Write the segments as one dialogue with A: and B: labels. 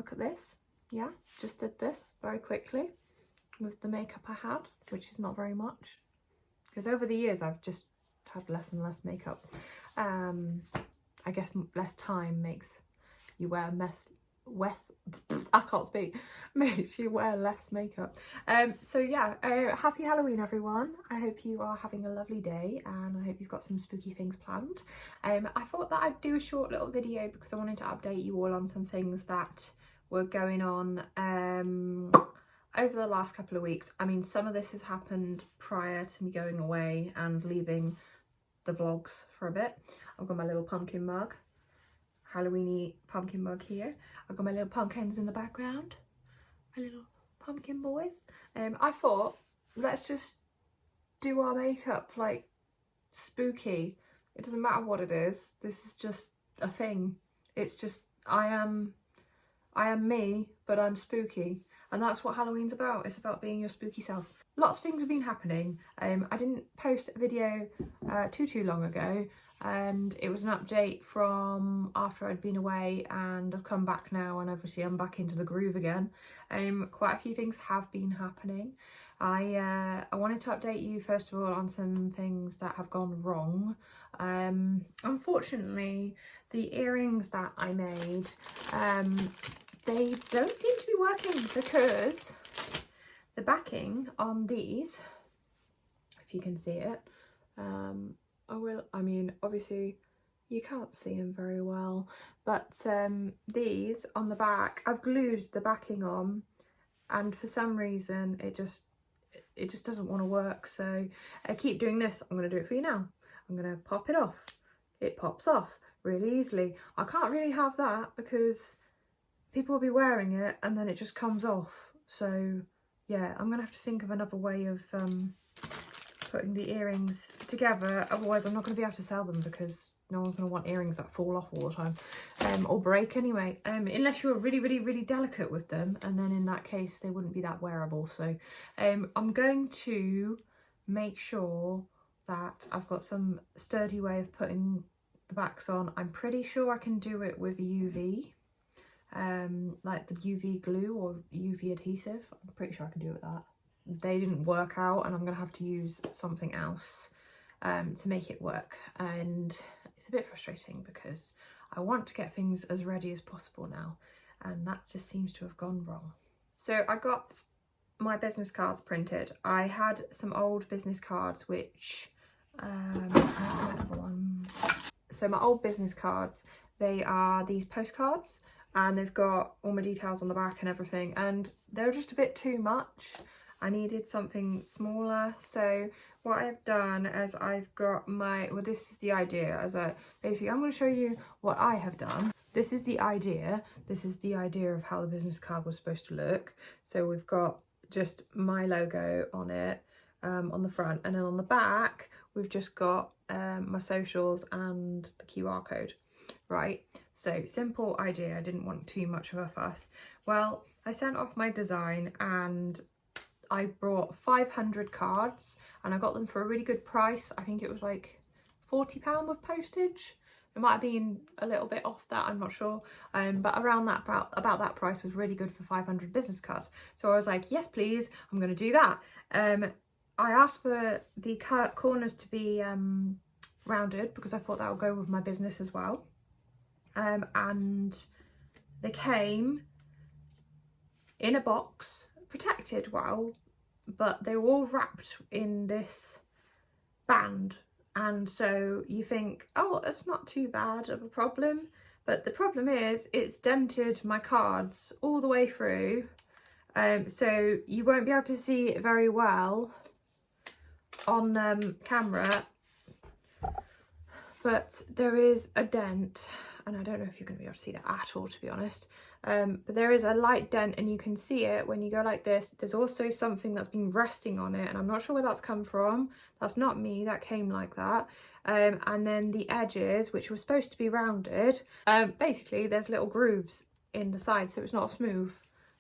A: look at this. Yeah, just did this very quickly with the makeup I had, which is not very much, because over the years I've just had less and less makeup. I guess less time makes you wear I can't speak, makes you wear less makeup. So yeah, happy Halloween everyone. I hope you are having a lovely day, and I hope you've got some spooky things planned. I thought that I'd do a short little video because I wanted to update you all on some things that were going on over the last couple of weeks. I mean, some of this has happened prior to me going away and leaving the vlogs for a bit. I've got my little pumpkin mug, Halloweeny pumpkin mug here. I've got my little pumpkins in the background, my little pumpkin boys. I thought, let's just do our makeup like spooky. It doesn't matter what it is. This is just a thing. It's just I am me, but I'm spooky. And that's what Halloween's about. It's about being your spooky self. Lots of things have been happening. I didn't post a video too long ago, and it was an update from after I'd been away, and I've come back now, and obviously I'm back into the groove again. Quite a few things have been happening. I wanted to update you first of all on some things that have gone wrong. Unfortunately, the earrings that I made, they don't seem to be working, because the backing on these, if you can see it, I mean, obviously you can't see them very well, but these on the back, I've glued the backing on, and for some reason it just doesn't want to work. So I keep doing this. I'm going to do it for you now. I'm going to pop it off. It pops off really easily. I can't really have that because people will be wearing it and then it just comes off. So yeah, I'm gonna have to think of another way of putting the earrings together. Otherwise I'm not going to be able to sell them, because no one's going to want earrings that fall off all the time, or break anyway, unless you're really delicate with them, and then in that case they wouldn't be that wearable. So I'm going to make sure that I've got some sturdy way of putting the backs on. I'm pretty sure I can do it with UV, like the UV glue or UV adhesive. I'm pretty sure I can do it with that. They didn't work out, and I'm gonna have to use something else to make it work, and it's a bit frustrating because I want to get things as ready as possible now, and that just seems to have gone wrong. So I got my business cards printed. I had some old business cards which some other ones. So my old business cards, they are these postcards, and they've got all my details on the back and everything, and they're just a bit too much. I needed something smaller. So what I've done is I've got my, well, this is the idea, basically I'm going to show you what I have done. This is the idea of how the business card was supposed to look. So we've got just my logo on it, on the front, and then on the back we've just got my socials and the QR code, right? So simple idea. I didn't want too much of a fuss. Well, I sent off my design and I brought 500 cards, and I got them for a really good price. I think it was like £40 with postage. It might have been a little bit off that, I'm not sure, but around that, about that price was really good for 500 business cards. So I was like, yes please, I'm going to do that. I asked for the corners to be rounded because I thought that would go with my business as well, and they came in a box, protected well, but they were all wrapped in this band. And so you think, oh, that's not too bad of a problem, but the problem is it's dented my cards all the way through, so you won't be able to see it very well on camera, but there is a dent, and I don't know if you're going to be able to see that at all, to be honest, but there is a light dent, and you can see it when you go like this. There's also something that's been resting on it, and I'm not sure where that's come from. That's not me, that came like that. And then the edges, which were supposed to be rounded, basically there's little grooves in the side, so it's not a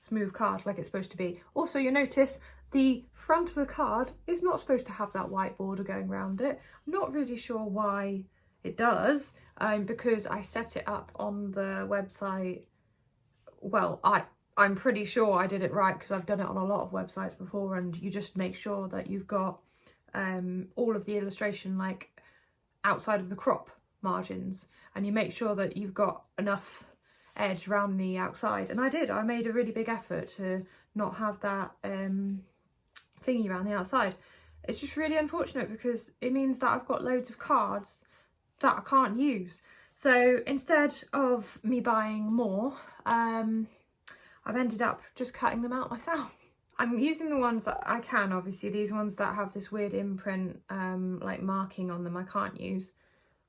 A: smooth card like it's supposed to be. Also, you'll notice the front of the card is not supposed to have that white border going around it. I'm not really sure why it does, because I set it up on the website well, I'm pretty sure I did it right because I've done it on a lot of websites before, and you just make sure that you've got all of the illustration like outside of the crop margins, and you make sure that you've got enough edge around the outside. And I did. I made a really big effort to not have that thingy around the outside. It's just really unfortunate because it means that I've got loads of cards that I can't use. So instead of me buying more, I've ended up just cutting them out myself. I'm using the ones that I can, obviously. These ones that have this weird imprint like marking on them I can't use.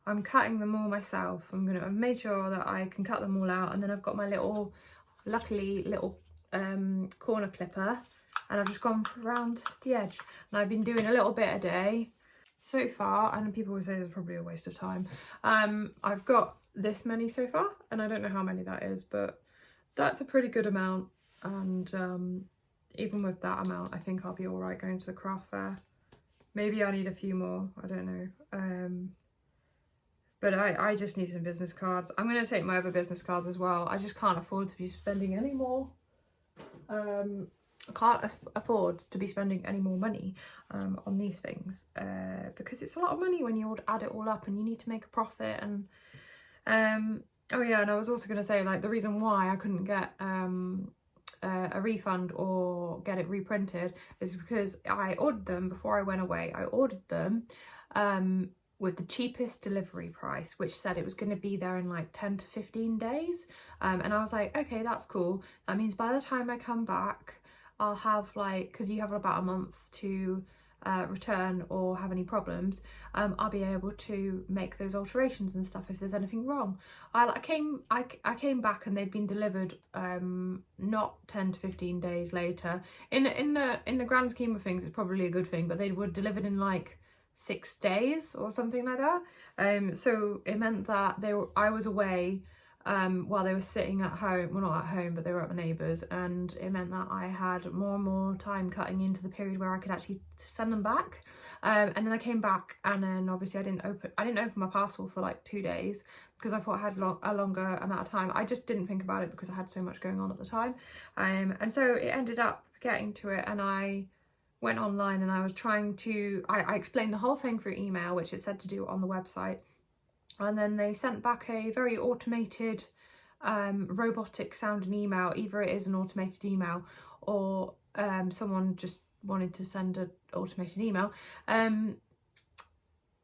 A: I'm cutting them all myself. I've made sure that I can cut them all out, and then I've got my little, luckily little corner clipper, and I've just gone around the edge. And I've been doing a little bit a day so far, and people would say it's probably a waste of time. I've got this many so far, and I don't know how many that is, but that's a pretty good amount. And even with that amount, I think I'll be all right going to the craft fair. Maybe I need a few more, I don't know. But I just need some business cards. I'm going to take my other business cards as well. I just can't afford to be spending any more. I can't afford to be spending any more money on these things because it's a lot of money when you add it all up, and you need to make a profit. And oh yeah, and I was also going to say, like, the reason why I couldn't get a refund or get it reprinted is because I ordered them before I went away. I ordered them with the cheapest delivery price, which said it was going to be there in like 10 to 15 days. And I was like, okay, that's cool. That means by the time I come back, I'll have like, because you have about a month to return or have any problems, I'll be able to make those alterations and stuff if there's anything wrong. I came back and they'd been delivered not 10 to 15 days later. In the grand scheme of things, it's probably a good thing, but they were delivered in like 6 days or something like that. So it meant that I was away while they were sitting at home, well, not at home, but they were at my neighbours, and it meant that I had more and more time cutting into the period where I could actually send them back. And then I came back, and then obviously I didn't open my parcel for like 2 days because I thought I had a longer amount of time. I just didn't think about it because I had so much going on at the time. And so it ended up getting to it, and I went online and I was trying to, I explained the whole thing through email, which it said to do on the website. And then they sent back a very automated, robotic sounding email. Either it is an automated email or someone just wanted to send an automated email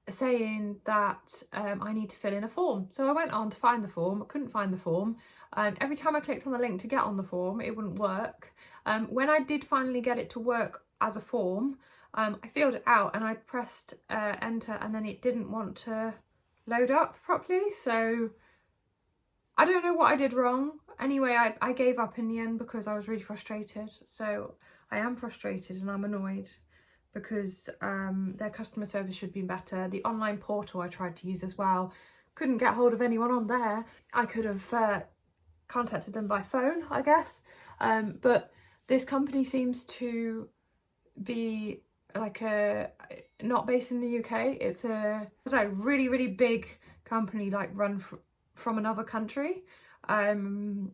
A: saying that I need to fill in a form. So I went on to find the form. I couldn't find the form. Every time I clicked on the link to get on the form, it wouldn't work. When I did finally get it to work as a form, I filled it out and I pressed enter, and then it didn't want to load up properly. So I don't know what I did wrong. Anyway, I gave up in the end because I was really frustrated. So I am frustrated and I'm annoyed because their customer service should be better. The online portal I tried to use as well, couldn't get hold of anyone on there. I could have contacted them by phone, I guess, but this company seems to be like not based in the UK. It's a really, really big company, like run from another country, and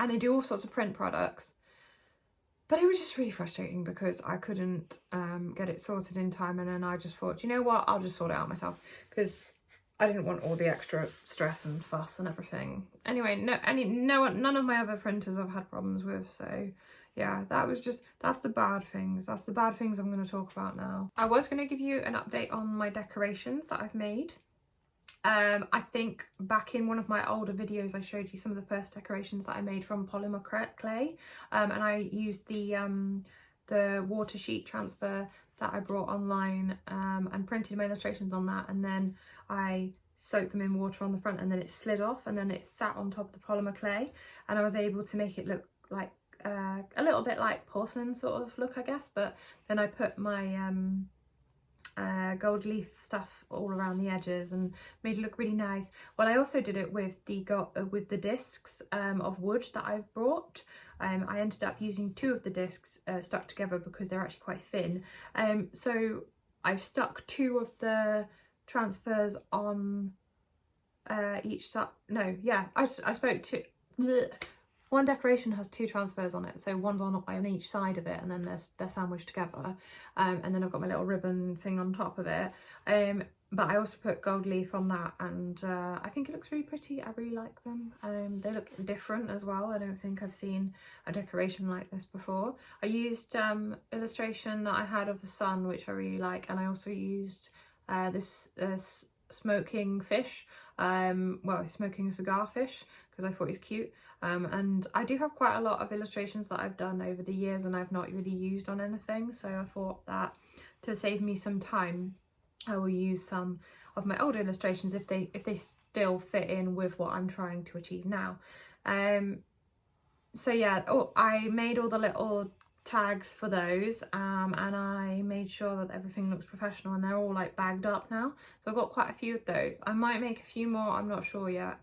A: they do all sorts of print products. But it was just really frustrating because I couldn't get it sorted in time, and then I just thought, you know what, I'll just sort it out myself because I didn't want all the extra stress and fuss and everything. Anyway, none of my other printers I've had problems with, so yeah, that's the bad things. That's the bad things I'm going to talk about now. I was going to give you an update on my decorations that I've made. I think back in one of my older videos I showed you some of the first decorations that I made from polymer clay, and I used the water sheet transfer that I brought online and printed my illustrations on that, and then I soaked them in water on the front, and then it slid off and then it sat on top of the polymer clay, and I was able to make it look like a little bit like porcelain sort of look, I guess. But then I put my gold leaf stuff all around the edges and made it look really nice. Well, I also did it with the discs of wood that I've brought. I ended up using 2 of the discs stuck together because they're actually quite thin. So I've stuck 2 of the transfers on each side. No, yeah, I spoke to. Bleh. one decoration has 2 transfers on it, so one's on each side of it, and then they're sandwiched together, and then I've got my little ribbon thing on top of it, but I also put gold leaf on that, and I think it looks really pretty. I really like them. They look different as well. I don't think I've seen a decoration like this before. I used illustration that I had of the sun, which I really like, and I also used this smoking fish, well, smoking a cigar fish, because I thought it was cute. And I do have quite a lot of illustrations that I've done over the years and I've not really used on anything, so I thought that to save me some time, I will use some of my old illustrations if they still fit in with what I'm trying to achieve now. So yeah, I made all the little tags for those, and I made sure that everything looks professional, and they're all like bagged up now, so I've got quite a few of those. I might make a few more, I'm not sure yet,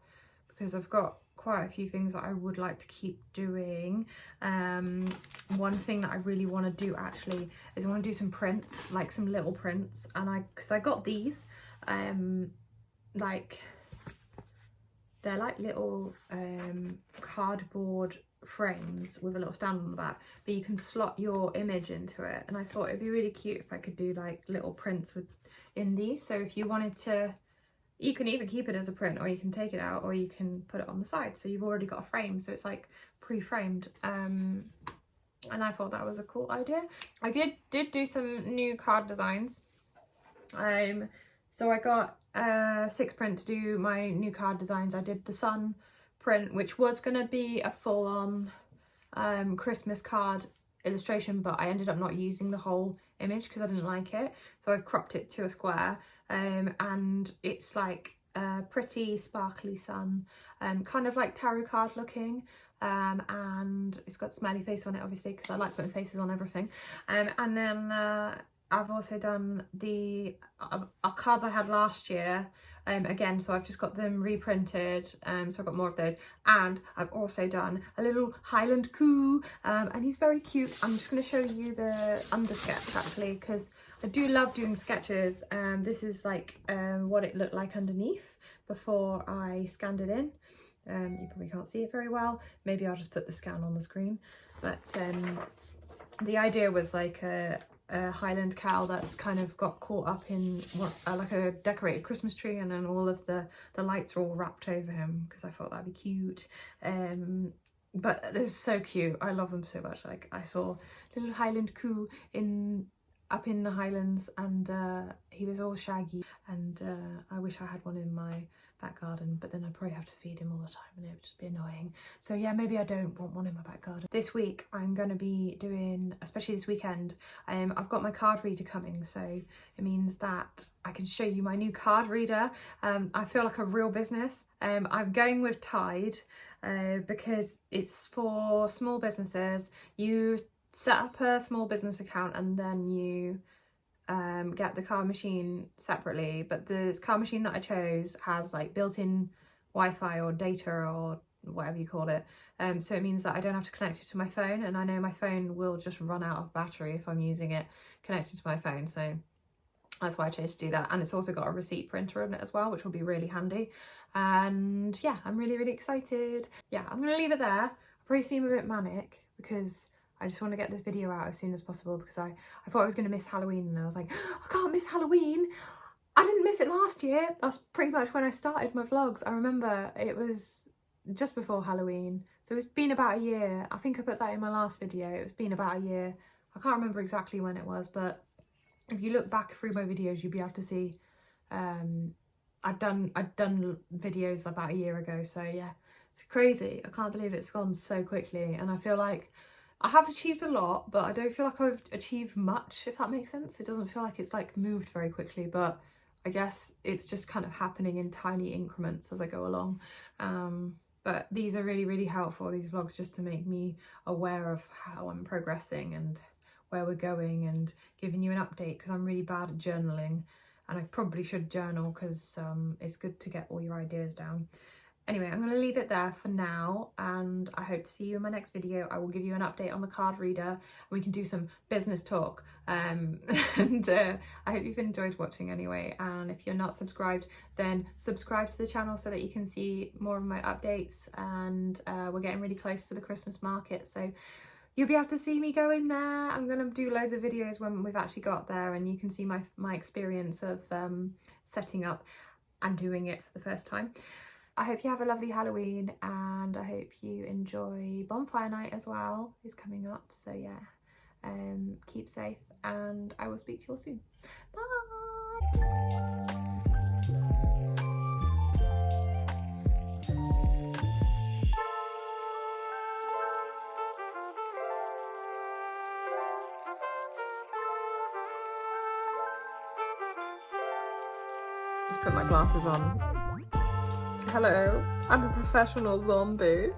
A: because I've got quite a few things that I would like to keep doing. One thing that I really want to do actually is I want to do some prints, like some little prints, and because I got these, like they're like little cardboard frames with a little stand on the back, but you can slot your image into it, and I thought it'd be really cute if I could do like little prints in these. So if you wanted to, you can either keep it as a print, or you can take it out, or you can put it on the side, so you've already got a frame, so it's like pre-framed. And I thought that was a cool idea. I did do some new card designs. So I got 6 print to do my new card designs. I did the sun print, which was going to be a full-on Christmas card illustration, but I ended up not using the whole image because I didn't like it, so I've cropped it to a square, and it's like a pretty sparkly sun, kind of like tarot card looking, and it's got a smiley face on it, obviously, because I like putting faces on everything. And then I've also done the cards I had last year, again, so I've just got them reprinted, so I've got more of those, and I've also done a little Highland coo, and he's very cute. I'm just going to show you the under sketch actually, because I do love doing sketches. This is like what it looked like underneath before I scanned it in. You probably can't see it very well, maybe I'll just put the scan on the screen, but the idea was like a Highland cow that's kind of got caught up in like a decorated Christmas tree, and then all of the lights are all wrapped over him, because I thought that'd be cute. But this is so cute, I love them so much. Like, I saw little Highland coo up in the Highlands, and he was all shaggy, and I wish I had one in my back garden, but then I'd probably have to feed him all the time and it would just be annoying. So yeah, maybe I don't want one in my back garden. This week I'm going to be doing, especially this weekend, I've got my card reader coming, so it means that I can show you my new card reader. I feel like a real business. I'm going with Tide because it's for small businesses. You set up a small business account and then you get the card machine separately, but the card machine that I chose has like built-in Wi-Fi or data or whatever you call it, so it means that I don't have to connect it to my phone, and I know my phone will just run out of battery if I'm using it connected to my phone, so that's why I chose to do that. And it's also got a receipt printer in it as well, which will be really handy. And yeah, I'm really excited. Yeah, I'm gonna leave it there. I probably seem a bit manic because I just want to get this video out as soon as possible, because I thought I was going to miss Halloween, and I was like, I can't miss Halloween. I didn't miss it last year. That's pretty much when I started my vlogs. I remember it was just before Halloween. So it's been about a year. I think I put that in my last video. It's been about a year. I can't remember exactly when it was, but if you look back through my videos, you'll be able to see I'd done videos about a year ago. So yeah, it's crazy. I can't believe it's gone so quickly, and I feel like I have achieved a lot, but I don't feel like I've achieved much, if that makes sense. It doesn't feel like it's like moved very quickly, but I guess it's just kind of happening in tiny increments as I go along. But these are really helpful, these vlogs, just to make me aware of how I'm progressing and where we're going, and giving you an update, because I'm really bad at journaling, and I probably should journal, because it's good to get all your ideas down. Anyway, I'm going to leave it there for now, and I hope to see you in my next video. I will give you an update on the card reader, and we can do some business talk. And I hope you've enjoyed watching anyway, and if you're not subscribed, then subscribe to the channel so that you can see more of my updates. And we're getting really close to the Christmas market, so you'll be able to see me go in there. I'm going to do loads of videos when we've actually got there, and you can see my experience of setting up and doing it for the first time. I hope you have a lovely Halloween, and I hope you enjoy bonfire night as well. It's coming up, so yeah, keep safe, and I will speak to you all soon. Bye. Just put my glasses on. Hello, I'm a professional zombie.